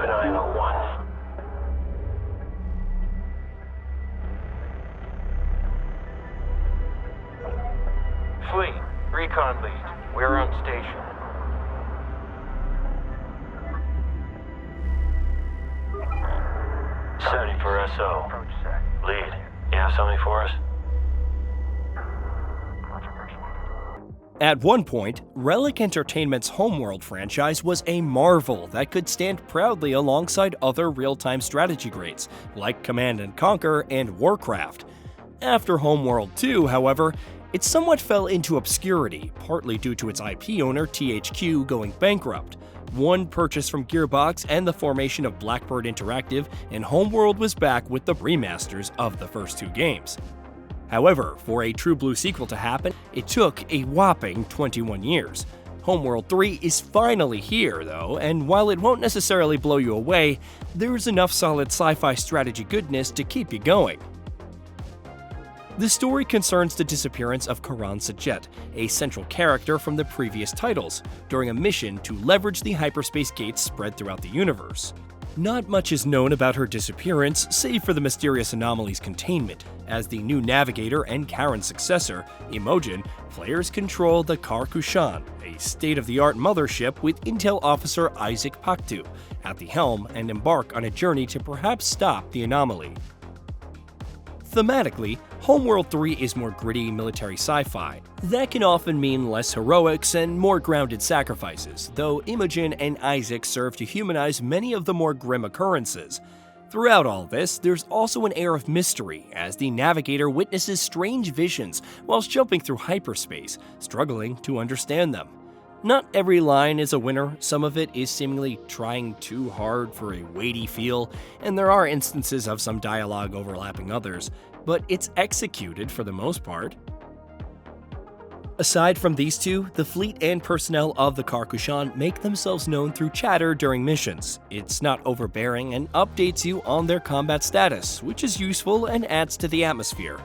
an eye on 01. Fleet, recon lead. We're on station. Setting for SO. Lead, you have something for us? At one point, Relic Entertainment's Homeworld franchise was a marvel that could stand proudly alongside other real-time strategy greats, like Command & Conquer and Warcraft. After Homeworld 2, however, it somewhat fell into obscurity, partly due to its IP owner THQ going bankrupt. One purchase from Gearbox and the formation of Blackbird Interactive, and Homeworld was back with the remasters of the first two games. However, for a True Blue sequel to happen, it took a whopping 21 years. Homeworld 3 is finally here, though, and while it won't necessarily blow you away, there's enough solid sci-fi strategy goodness to keep you going. The story concerns the disappearance of Karan Sajet, a central character from the previous titles, during a mission to leverage the hyperspace gates spread throughout the universe. Not much is known about her disappearance, save for the mysterious anomaly's containment. As the new navigator and Karen's successor, Imogen, players control the Kar-Kushan, a state-of-the-art mothership with Intel officer Isaac Paktu at the helm, and embark on a journey to perhaps stop the anomaly. Thematically, Homeworld 3 is more gritty military sci-fi. That can often mean less heroics and more grounded sacrifices, though Imogen and Isaac serve to humanize many of the more grim occurrences. Throughout all this, there's also an air of mystery, as the navigator witnesses strange visions whilst jumping through hyperspace, struggling to understand them. Not every line is a winner, some of it is seemingly trying too hard for a weighty feel, and there are instances of some dialogue overlapping others, but it's executed for the most part. Aside from these two, the fleet and personnel of the Kar-Kushan make themselves known through chatter during missions. It's not overbearing and updates you on their combat status, which is useful and adds to the atmosphere.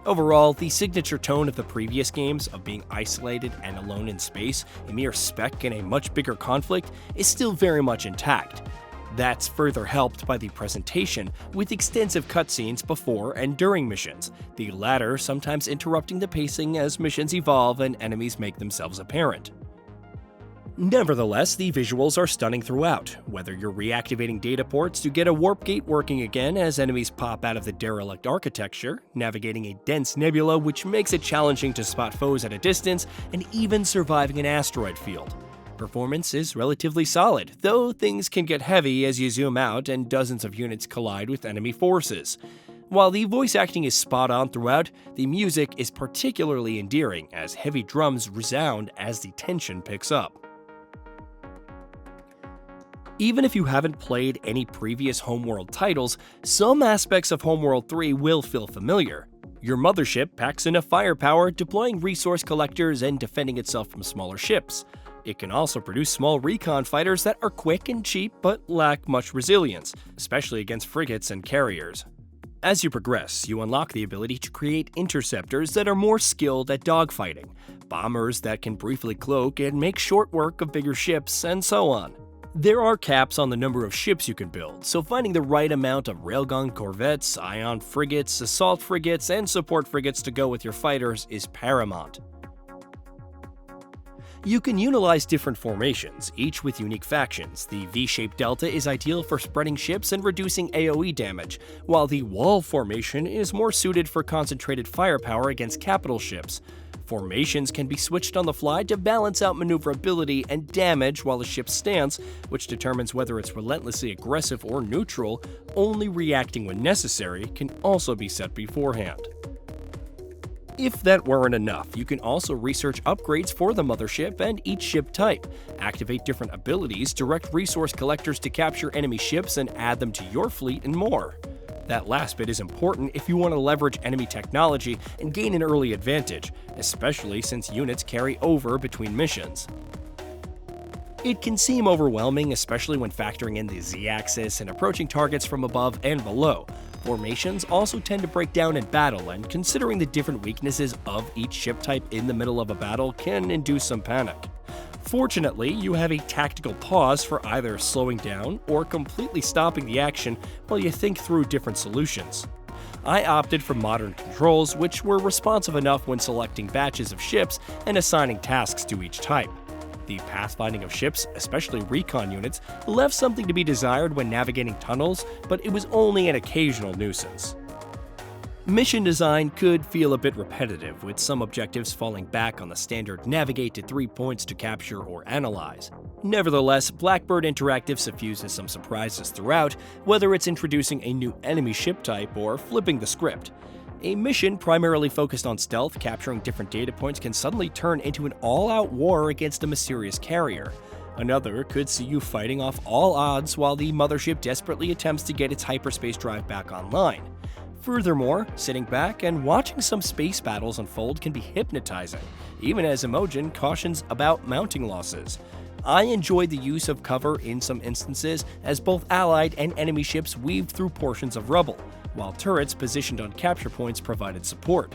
Overall, the signature tone of the previous games of being isolated and alone in space, a mere speck in a much bigger conflict, is still very much intact. That's further helped by the presentation, with extensive cutscenes before and during missions, the latter sometimes interrupting the pacing as missions evolve and enemies make themselves apparent. Nevertheless, the visuals are stunning throughout, whether you're reactivating data ports to get a warp gate working again as enemies pop out of the derelict architecture, navigating a dense nebula which makes it challenging to spot foes at a distance, and even surviving an asteroid field. Performance is relatively solid, though things can get heavy as you zoom out and dozens of units collide with enemy forces. While the voice acting is spot on throughout, the music is particularly endearing as heavy drums resound as the tension picks up. Even if you haven't played any previous Homeworld titles, some aspects of Homeworld 3 will feel familiar. Your mothership packs enough firepower, deploying resource collectors and defending itself from smaller ships. It can also produce small recon fighters that are quick and cheap but lack much resilience, especially against frigates and carriers. As you progress, you unlock the ability to create interceptors that are more skilled at dogfighting, bombers that can briefly cloak and make short work of bigger ships, and so on. There are caps on the number of ships you can build, so finding the right amount of railgun corvettes, ion frigates, assault frigates, and support frigates to go with your fighters is paramount. You can utilize different formations, each with unique factions. The V-shaped delta is ideal for spreading ships and reducing AoE damage, while the wall formation is more suited for concentrated firepower against capital ships. Formations can be switched on the fly to balance out maneuverability and damage while the ship stands, which determines whether it's relentlessly aggressive or neutral. Only reacting when necessary can also be set beforehand. If that weren't enough, you can also research upgrades for the mothership and each ship type, activate different abilities, direct resource collectors to capture enemy ships and add them to your fleet, and more. That last bit is important if you want to leverage enemy technology and gain an early advantage, especially since units carry over between missions. It can seem overwhelming, especially when factoring in the Z-axis and approaching targets from above and below. Formations also tend to break down in battle, and considering the different weaknesses of each ship type in the middle of a battle can induce some panic. Fortunately, you have a tactical pause for either slowing down or completely stopping the action while you think through different solutions. I opted for modern controls, which were responsive enough when selecting batches of ships and assigning tasks to each type. The pathfinding of ships, especially recon units, left something to be desired when navigating tunnels, but it was only an occasional nuisance. Mission design could feel a bit repetitive, with some objectives falling back on the standard navigate to 3 points to capture or analyze. Nevertheless, Blackbird Interactive suffuses some surprises throughout, whether it's introducing a new enemy ship type or flipping the script. A mission primarily focused on stealth, capturing different data points, can suddenly turn into an all-out war against a mysterious carrier. Another could see you fighting off all odds while the mothership desperately attempts to get its hyperspace drive back online. Furthermore, sitting back and watching some space battles unfold can be hypnotizing, even as Imogen cautions about mounting losses. I enjoyed the use of cover in some instances, as both allied and enemy ships weaved through portions of rubble, while turrets positioned on capture points provided support.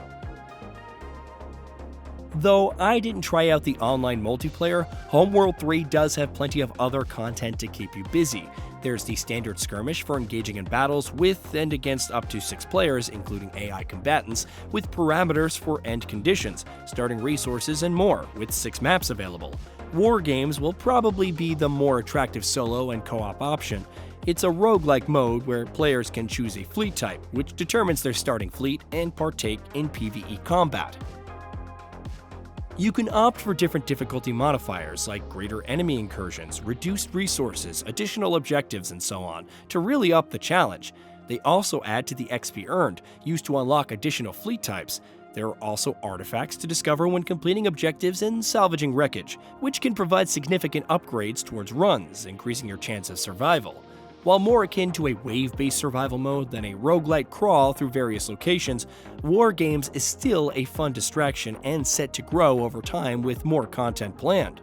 Though I didn't try out the online multiplayer, Homeworld 3 does have plenty of other content to keep you busy. There's the standard skirmish for engaging in battles with and against up to 6 players, including AI combatants, with parameters for end conditions, starting resources, and more, with 6 maps available. War games will probably be the more attractive solo and co-op option. It's a roguelike mode where players can choose a fleet type, which determines their starting fleet, and partake in PvE combat. You can opt for different difficulty modifiers like greater enemy incursions, reduced resources, additional objectives, and so on, to really up the challenge. They also add to the XP earned, used to unlock additional fleet types. There are also artifacts to discover when completing objectives and salvaging wreckage, which can provide significant upgrades towards runs, increasing your chance of survival. While more akin to a wave-based survival mode than a roguelite crawl through various locations, War Games is still a fun distraction and set to grow over time with more content planned.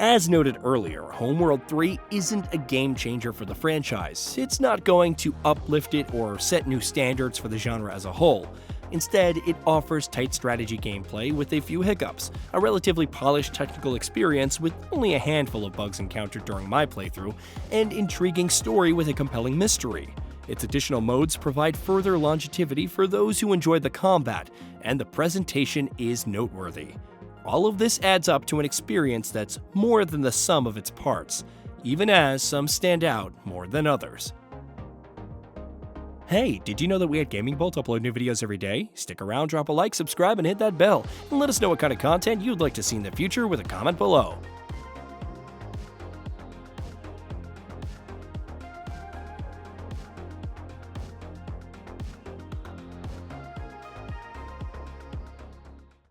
As noted earlier, Homeworld 3 isn't a game changer for the franchise. It's not going to uplift it or set new standards for the genre as a whole. Instead, it offers tight strategy gameplay with a few hiccups, a relatively polished technical experience with only a handful of bugs encountered during my playthrough, and intriguing story with a compelling mystery. Its additional modes provide further longevity for those who enjoy the combat, and the presentation is noteworthy. All of this adds up to an experience that's more than the sum of its parts, even as some stand out more than others. Hey, did you know that we at Gaming Bolt upload new videos every day? Stick around, drop a like, subscribe, and hit that bell, and let us know what kind of content you'd like to see in the future with a comment below.